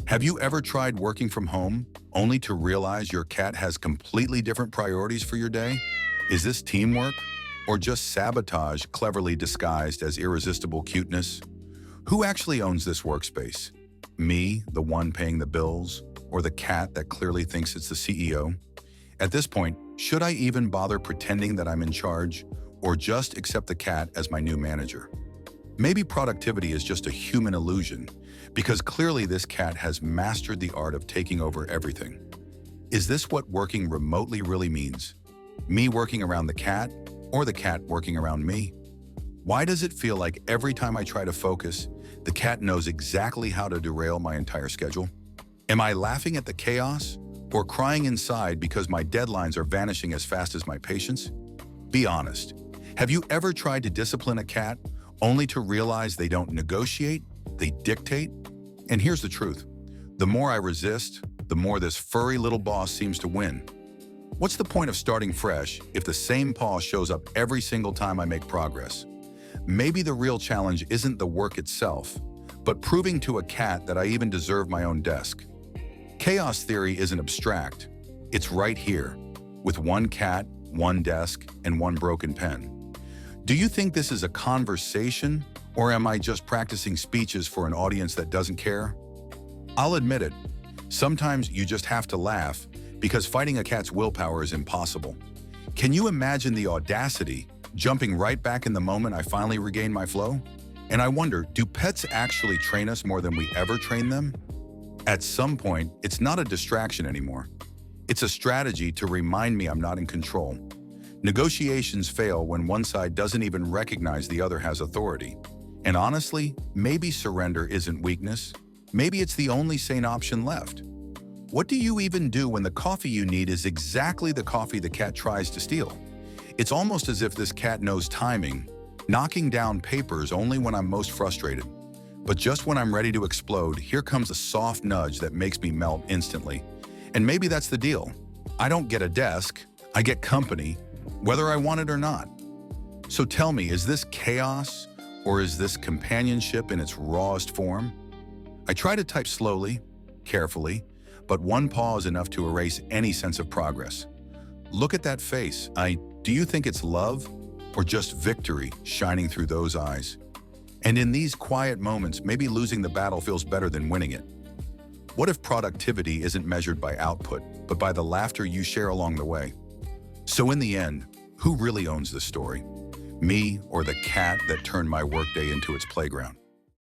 Have you ever tried working from home only to realize your cat has completely different priorities for your day? Is this teamwork or just sabotage cleverly disguised as irresistible cuteness? Who actually owns this workspace? Me, the one paying the bills, or the cat that clearly thinks it's the CEO? At this point, should I even bother pretending that I'm in charge or just accept the cat as my new manager? Maybe productivity is just a human illusion, because clearly this cat has mastered the art of taking over everything. Is this what working remotely really means? Me working around the cat, or the cat working around me? Why does it feel like every time I try to focus, the cat knows exactly how to derail my entire schedule? Am I laughing at the chaos, or crying inside because my deadlines are vanishing as fast as my patience? Be honest. Have you ever tried to discipline a cat only to realize they don't negotiate, they dictate? And here's the truth. The more I resist, the more this furry little boss seems to win. What's the point of starting fresh if the same paw shows up every single time I make progress? Maybe the real challenge isn't the work itself, but proving to a cat that I even deserve my own desk. Chaos theory isn't abstract. It's right here, with one cat, one desk, and one broken pen. Do you think this is a conversation, or am I just practicing speeches for an audience that doesn't care? I'll admit it. Sometimes you just have to laugh because fighting a cat's willpower is impossible. Can you imagine the audacity, jumping right back in the moment I finally regain my flow? And I wonder, do pets actually train us more than we ever train them? At some point, it's not a distraction anymore. It's a strategy to remind me I'm not in control. Negotiations fail when one side doesn't even recognize the other has authority. And honestly, maybe surrender isn't weakness. Maybe it's the only sane option left. What do you even do when the coffee you need is exactly the coffee the cat tries to steal? It's almost as if this cat knows timing, knocking down papers only when I'm most frustrated. But just when I'm ready to explode, here comes a soft nudge that makes me melt instantly. And maybe that's the deal. I don't get a desk, I get company, whether I want it or not. So tell me, is this chaos or is this companionship in its rawest form? I try to type slowly, carefully, but one paw is enough to erase any sense of progress. Look at that face. Do you think it's love or just victory shining through those eyes? And in these quiet moments, maybe losing the battle feels better than winning it. What if productivity isn't measured by output, but by the laughter you share along the way? So in the end, who really owns this story? Me or the cat that turned my workday into its playground?